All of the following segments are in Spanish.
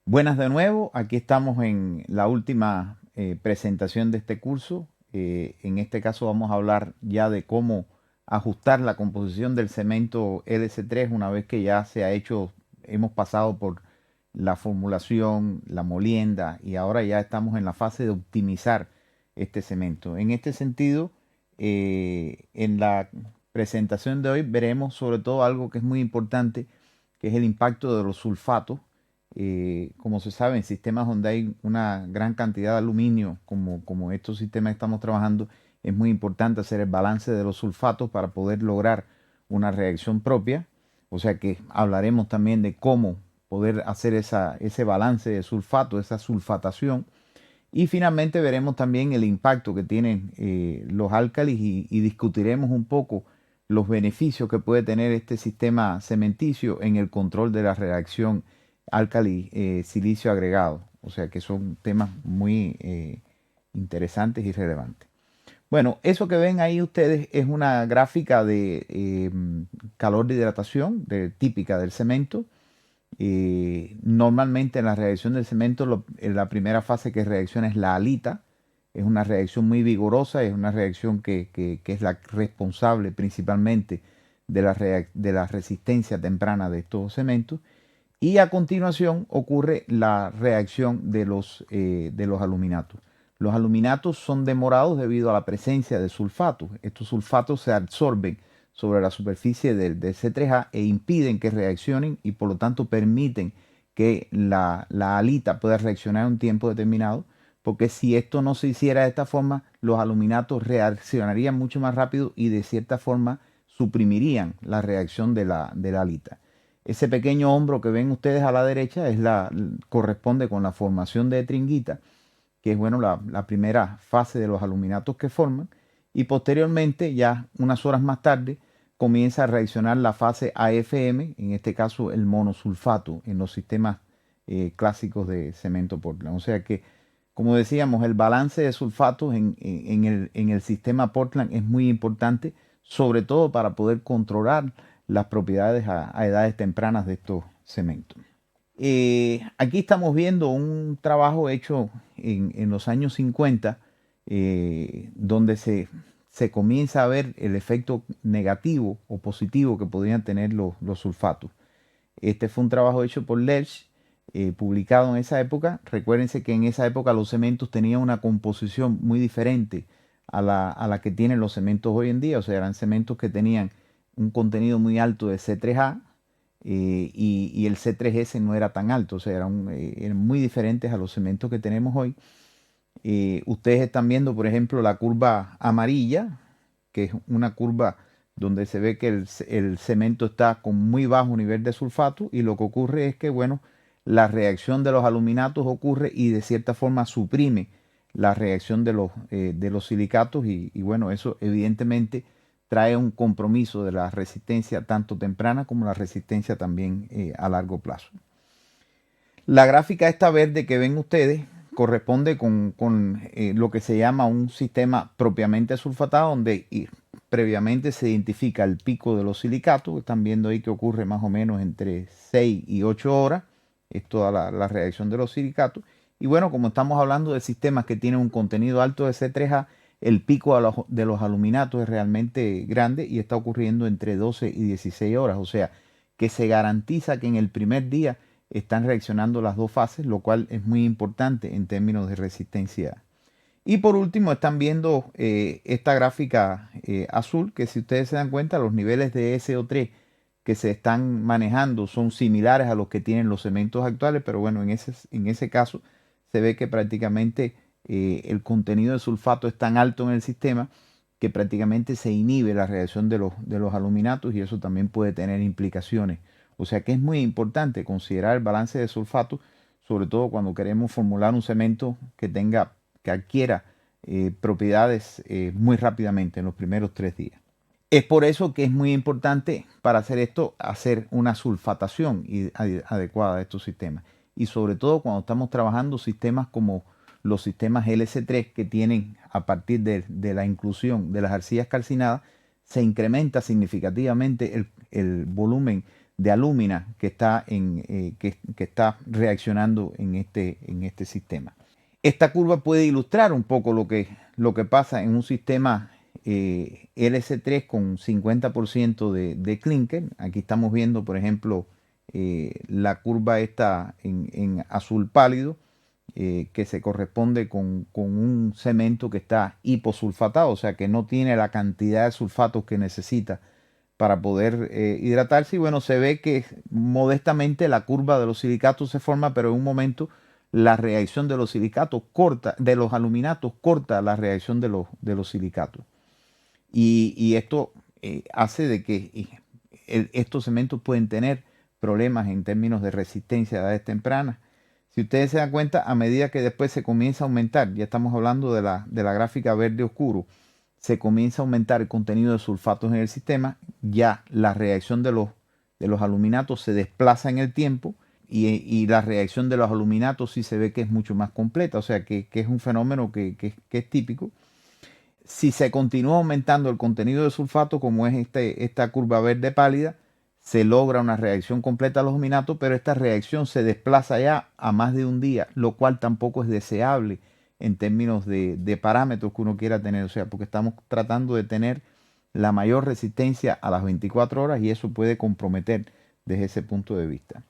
Buenas de nuevo, aquí estamos en la última presentación de este curso. En este caso vamos a hablar ya de cómo ajustar la composición del cemento LC3 una vez que ya se ha hecho, hemos pasado por la formulación, la molienda y ahora ya estamos en la fase de optimizar este cemento. En este sentido, en la presentación de hoy veremos sobre todo algo que es muy importante, que es el impacto de los sulfatos. Como se sabe, en sistemas donde hay una gran cantidad de aluminio, como estos sistemas que estamos trabajando, es muy importante hacer el balance de los sulfatos para poder lograr una reacción propia. O sea que hablaremos también de cómo poder hacer ese balance de sulfato, esa sulfatación. Y finalmente veremos también el impacto que tienen los álcalis y discutiremos un poco los beneficios que puede tener este sistema cementicio en el control de la reacción álcali-silicio agregado. O sea que son temas muy interesantes y relevantes. Bueno, eso que ven ahí ustedes es una gráfica de calor de hidratación típica del cemento. Normalmente en la reacción del cemento, en la primera fase que reacciona es la halita. Es una reacción muy vigorosa, es una reacción que es la responsable principalmente de la resistencia temprana de estos cementos. Y a continuación ocurre la reacción de los aluminatos. Los aluminatos son demorados debido a la presencia de sulfatos. Estos sulfatos se absorben sobre la superficie del C3A e impiden que reaccionen y por lo tanto permiten que la halita pueda reaccionar en un tiempo determinado, porque si esto no se hiciera de esta forma, los aluminatos reaccionarían mucho más rápido y de cierta forma suprimirían la reacción de la halita. Ese pequeño hombro que ven ustedes a la derecha corresponde con la formación de tringuita, que es bueno, la primera fase de los aluminatos que forman, y posteriormente, ya unas horas más tarde, comienza a reaccionar la fase AFM, en este caso el monosulfato, en los sistemas clásicos de cemento Portland. O sea que, como decíamos, el balance de sulfatos en el sistema Portland es muy importante, sobre todo para poder controlar las propiedades a edades tempranas de estos cementos. Aquí estamos viendo un trabajo hecho en los años 50, donde se comienza a ver el efecto negativo o positivo que podrían tener los sulfatos. Este fue un trabajo hecho por Lerch, publicado en esa época. Recuérdense que en esa época los cementos tenían una composición muy diferente a la que tienen los cementos hoy en día. O sea, eran cementos que tenían un contenido muy alto de C3A, y el C3S no era tan alto. O sea, eran muy diferentes a los cementos que tenemos hoy. Ustedes están viendo, por ejemplo, la curva amarilla, que es una curva donde se ve que el cemento está con muy bajo nivel de sulfato, y lo que ocurre es que, bueno, la reacción de los aluminatos ocurre y de cierta forma suprime la reacción de los silicatos, y bueno, eso evidentemente trae un compromiso de la resistencia tanto temprana como la resistencia también a largo plazo. La gráfica esta verde que ven ustedes corresponde con lo que se llama un sistema propiamente sulfatado, donde previamente se identifica el pico de los silicatos. Están viendo ahí que ocurre más o menos entre 6 y 8 horas. Es toda la reacción de los silicatos. Y bueno, como estamos hablando de sistemas que tienen un contenido alto de C3A, el pico de los aluminatos es realmente grande y está ocurriendo entre 12 y 16 horas. O sea, que se garantiza que en el primer día están reaccionando las dos fases, lo cual es muy importante en términos de resistencia. Y por último, están viendo esta gráfica azul, que si ustedes se dan cuenta, los niveles de SO3 que se están manejando son similares a los que tienen los cementos actuales, pero bueno, en ese caso se ve que prácticamente el contenido de sulfato es tan alto en el sistema que prácticamente se inhibe la reacción de los aluminatos, y eso también puede tener implicaciones. O sea que es muy importante considerar el balance de sulfato, sobre todo cuando queremos formular un cemento que adquiera propiedades muy rápidamente en los primeros 3 días. Es por eso que es muy importante para hacer esto, hacer una sulfatación adecuada de estos sistemas. Y sobre todo cuando estamos trabajando sistemas como los sistemas LC3, que tienen, a partir de la inclusión de las arcillas calcinadas, se incrementa significativamente el volumen de alúmina que está, que está reaccionando en este sistema. Esta curva puede ilustrar un poco lo que pasa en un sistema LC3 con 50% de clinker. Aquí estamos viendo, por ejemplo, la curva esta en azul pálido, que se corresponde con un cemento que está hiposulfatado, o sea que no tiene la cantidad de sulfatos que necesita para poder hidratarse. Y bueno, se ve que modestamente la curva de los silicatos se forma, pero en un momento la reacción de los silicatos corta, de los aluminatos corta la reacción de los silicatos. Y esto hace de que estos cementos pueden tener problemas en términos de resistencia a edades tempranas. Si ustedes se dan cuenta, a medida que después se comienza a aumentar, ya estamos hablando de la gráfica verde oscuro, se comienza a aumentar el contenido de sulfatos en el sistema, ya la reacción de los aluminatos se desplaza en el tiempo y la reacción de los aluminatos sí se ve que es mucho más completa, o sea que es un fenómeno que es típico. Si se continúa aumentando el contenido de sulfato, como es esta curva verde pálida, se logra una reacción completa de los aluminatos, pero esta reacción se desplaza ya a más de un día, lo cual tampoco es deseable en términos de parámetros que uno quiera tener, o sea, porque estamos tratando de tener la mayor resistencia a las 24 horas y eso puede comprometer desde ese punto de vista.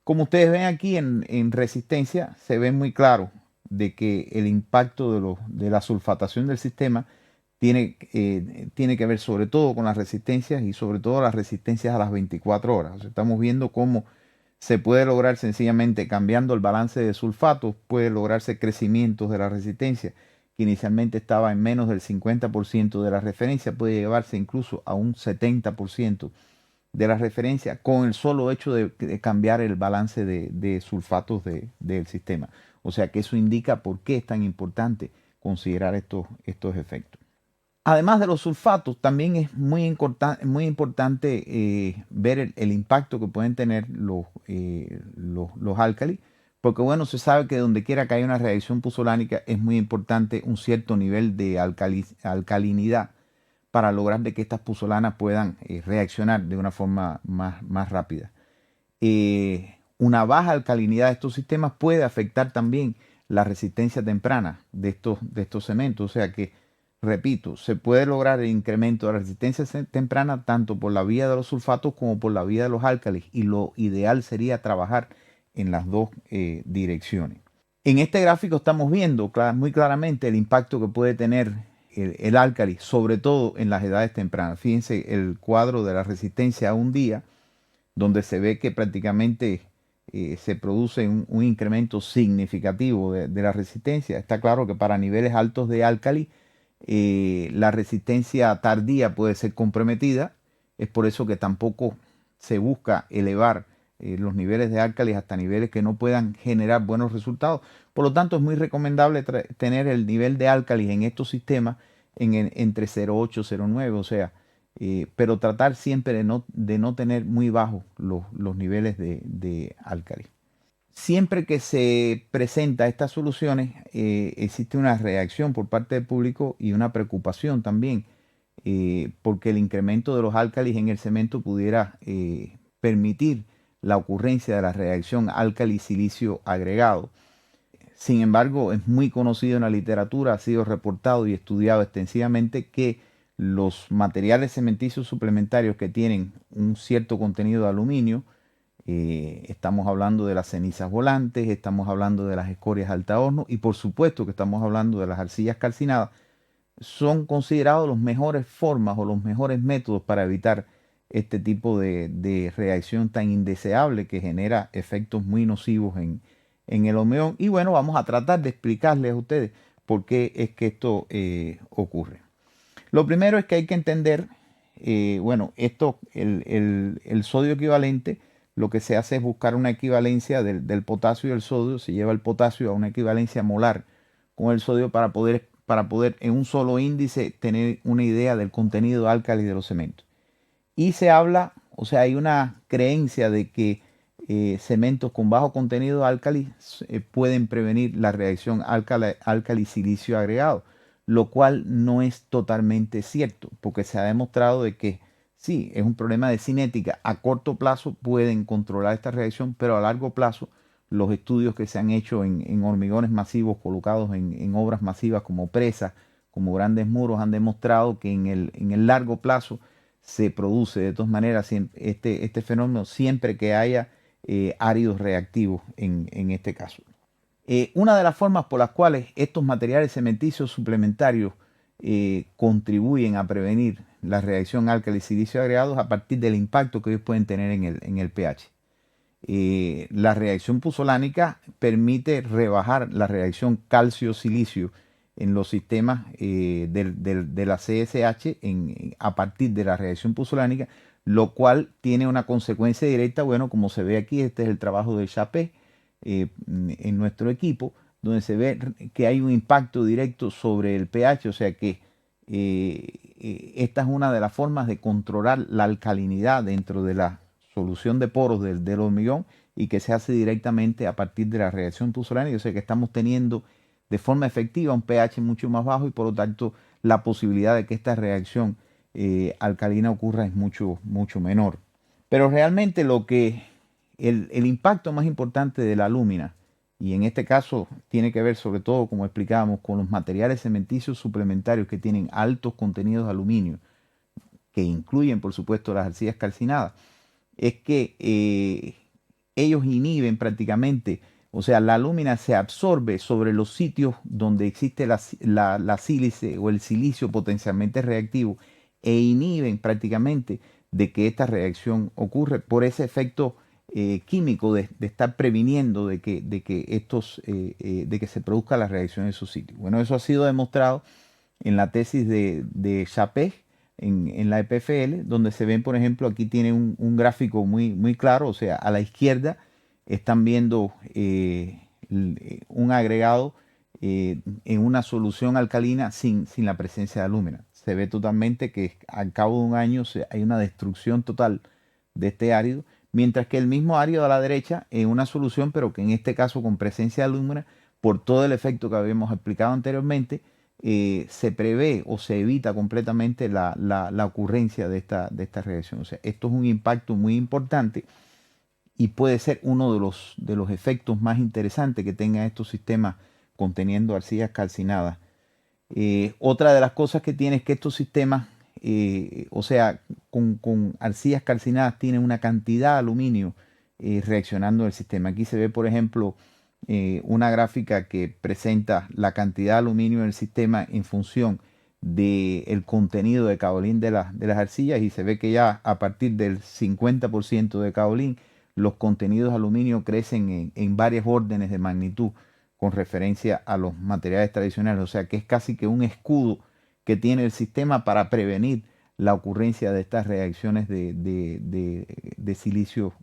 Como ustedes ven aquí en resistencia, se ve muy claro de que el impacto de la sulfatación del sistema tiene que ver sobre todo con las resistencias y sobre todo las resistencias a las 24 horas. O sea, estamos viendo cómo se puede lograr sencillamente cambiando el balance de sulfatos, puede lograrse crecimientos de la resistencia, que inicialmente estaba en menos del 50% de la referencia, puede llevarse incluso a un 70% de la referencia con el solo hecho de cambiar el balance de sulfatos del sistema. O sea que eso indica por qué es tan importante considerar estos efectos. Además de los sulfatos, también es muy importante ver el impacto que pueden tener los álcalis, porque bueno, se sabe que donde quiera que haya una reacción puzolánica es muy importante un cierto nivel de alcalinidad para lograr de que estas puzolanas puedan reaccionar de una forma más rápida. Una baja alcalinidad de estos sistemas puede afectar también la resistencia temprana de estos cementos, o sea que repito, se puede lograr el incremento de la resistencia temprana tanto por la vía de los sulfatos como por la vía de los álcalis y lo ideal sería trabajar en las dos direcciones. En este gráfico estamos viendo muy claramente el impacto que puede tener el álcali, sobre todo en las edades tempranas. Fíjense el cuadro de la resistencia a un día, donde se ve que prácticamente se produce un incremento significativo de la resistencia. Está claro que para niveles altos de álcali, la resistencia tardía puede ser comprometida. Es por eso que tampoco se busca elevar los niveles de álcalis hasta niveles que no puedan generar buenos resultados. Por lo tanto, es muy recomendable tener el nivel de álcalis en estos sistemas entre 0,8 y 0,9, o sea, pero tratar siempre de no tener muy bajos los niveles de álcalis. Siempre que se presenta estas soluciones, existe una reacción por parte del público y una preocupación también, porque el incremento de los álcalis en el cemento pudiera permitir la ocurrencia de la reacción álcali-silicio agregado. Sin embargo, es muy conocido en la literatura, ha sido reportado y estudiado extensivamente que los materiales cementicios suplementarios que tienen un cierto contenido de aluminio, estamos hablando de las cenizas volantes, estamos hablando de las escorias alta horno y por supuesto que estamos hablando de las arcillas calcinadas, son considerados las mejores formas o los mejores métodos para evitar este tipo de reacción tan indeseable que genera efectos muy nocivos en el hormigón. Y bueno, vamos a tratar de explicarles a ustedes por qué es que esto ocurre. Lo primero es que hay que entender, bueno, el sodio equivalente, lo que se hace es buscar una equivalencia del potasio y el sodio, se lleva el potasio a una equivalencia molar con el sodio para poder en un solo índice tener una idea del contenido álcali de los cementos. Y se habla, o sea, hay una creencia de que cementos con bajo contenido álcali pueden prevenir la reacción álcali-silicio agregado, lo cual no es totalmente cierto, porque se ha demostrado de que Sí, es un problema de cinética. A corto plazo pueden controlar esta reacción, pero a largo plazo los estudios que se han hecho en hormigones masivos colocados en obras masivas como presas, como grandes muros, han demostrado que en el largo plazo se produce de todas maneras este fenómeno siempre que haya áridos reactivos en este caso. Una de las formas por las cuales estos materiales cementicios suplementarios contribuyen a prevenir la reacción álcali-silicio agregados a partir del impacto que ellos pueden tener en el pH. La reacción puzolánica permite rebajar la reacción calcio-silicio en los sistemas de la CSH a partir de la reacción puzolánica, lo cual tiene una consecuencia directa, bueno, como se ve aquí, este es el trabajo de Chapé en nuestro equipo, donde se ve que hay un impacto directo sobre el pH, o sea que esta es una de las formas de controlar la alcalinidad dentro de la solución de poros del hormigón y que se hace directamente a partir de la reacción puzolánica, o sea que estamos teniendo de forma efectiva un pH mucho más bajo y por lo tanto la posibilidad de que esta reacción alcalina ocurra es mucho, mucho menor. Pero realmente el impacto más importante de la lúmina, y en este caso tiene que ver sobre todo, como explicábamos, con los materiales cementicios suplementarios que tienen altos contenidos de aluminio, que incluyen por supuesto las arcillas calcinadas, es que ellos inhiben prácticamente, o sea, la lúmina se absorbe sobre los sitios donde existe la sílice o el silicio potencialmente reactivo e inhiben prácticamente de que esta reacción ocurre por ese efecto químico de estar previniendo de que se produzca la reacción en esos sitios. Bueno, eso ha sido demostrado en la tesis de Chapé en la EPFL, donde se ven, por ejemplo, aquí tiene un gráfico muy, muy claro, o sea, a la izquierda están viendo un agregado en una solución alcalina sin la presencia de alúmina. Se ve totalmente que al cabo de un año hay una destrucción total de este árido, mientras que el mismo árido a la derecha en una solución, pero que en este caso con presencia de alúmina, por todo el efecto que habíamos explicado anteriormente, se prevé o se evita completamente la ocurrencia de esta reacción. O sea, esto es un impacto muy importante y puede ser uno de los efectos más interesantes que tengan estos sistemas conteniendo arcillas calcinadas. Otra de las cosas que tiene es que estos sistemas, o sea, con arcillas calcinadas tienen una cantidad de aluminio reaccionando en el sistema. Aquí se ve, por ejemplo, una gráfica que presenta la cantidad de aluminio en el sistema en función del contenido de caolín de las arcillas y se ve que ya a partir del 50% de caolín los contenidos de aluminio crecen en varias órdenes de magnitud con referencia a los materiales tradicionales, o sea que es casi que un escudo que tiene el sistema para prevenir la ocurrencia de estas reacciones de silicio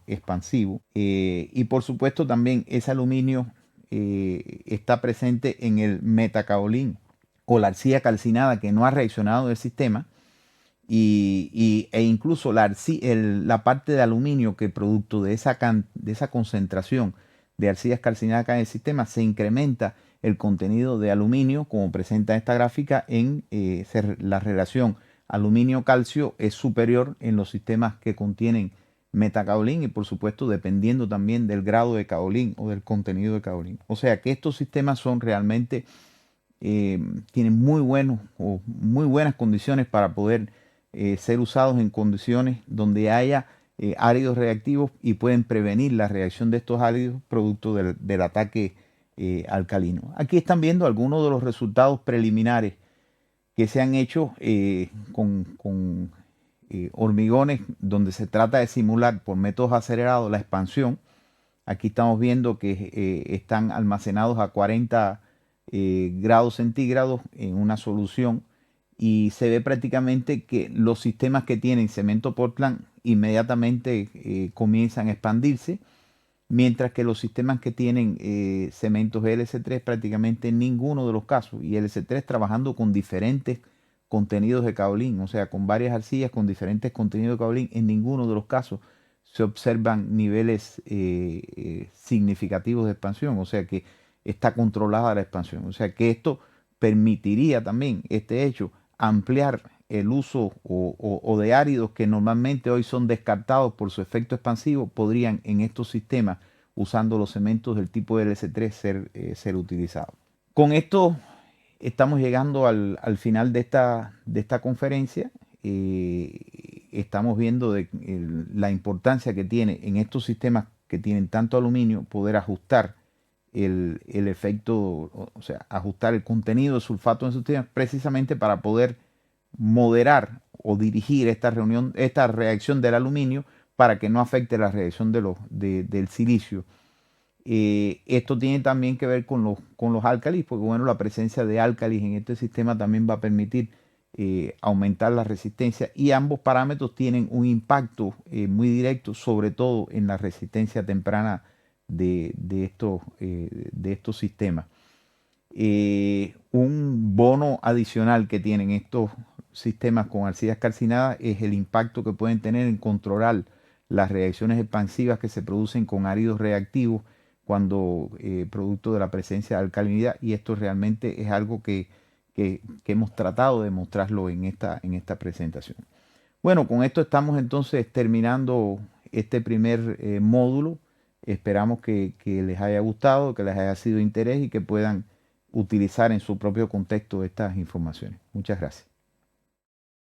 expansivo. Y por supuesto también ese aluminio está presente en el metacaolín o la arcilla calcinada que no ha reaccionado del sistema e incluso la parte de aluminio que producto de esa concentración de arcillas calcinadas acá en el sistema se incrementa el contenido de aluminio, como presenta esta gráfica, la relación aluminio-calcio es superior en los sistemas que contienen metacaolín y por supuesto dependiendo también del grado de caolín o del contenido de caolín. O sea que estos sistemas son realmente, tienen muy buenas condiciones para poder ser usados en condiciones donde haya áridos reactivos y pueden prevenir la reacción de estos áridos producto del ataque alcalino. Aquí están viendo algunos de los resultados preliminares que se han hecho con hormigones donde se trata de simular por métodos acelerados la expansión. Aquí estamos viendo que están almacenados a 40 grados centígrados en una solución y se ve prácticamente que los sistemas que tienen cemento Portland inmediatamente comienzan a expandirse, mientras que los sistemas que tienen cementos LC3 prácticamente en ninguno de los casos, y LC3 trabajando con diferentes contenidos de caolín, o sea, con varias arcillas con diferentes contenidos de caolín, en ninguno de los casos se observan niveles significativos de expansión, o sea que está controlada la expansión, o sea que esto permitiría también, este hecho, ampliar el uso o de áridos que normalmente hoy son descartados por su efecto expansivo, podrían en estos sistemas, usando los cementos del tipo LC3, ser utilizados. Con esto estamos llegando al final de esta conferencia. Estamos viendo la importancia que tiene en estos sistemas que tienen tanto aluminio poder ajustar el efecto, o sea, ajustar el contenido de sulfato en sus sistemas precisamente para poder moderar o dirigir esta reacción del aluminio para que no afecte la reacción del silicio. Esto tiene también que ver con los álcalis, porque bueno, la presencia de álcalis en este sistema también va a permitir aumentar la resistencia, y ambos parámetros tienen un impacto muy directo, sobre todo en la resistencia temprana de estos sistemas. Un bono adicional que tienen estos sistemas con arcillas calcinadas es el impacto que pueden tener en controlar las reacciones expansivas que se producen con áridos reactivos cuando producto de la presencia de alcalinidad, y esto realmente es algo que hemos tratado de mostrarlo en esta presentación. Bueno, con esto estamos entonces terminando este primer módulo. Esperamos que les haya gustado, que les haya sido de interés y que puedan utilizar en su propio contexto estas informaciones. Muchas gracias.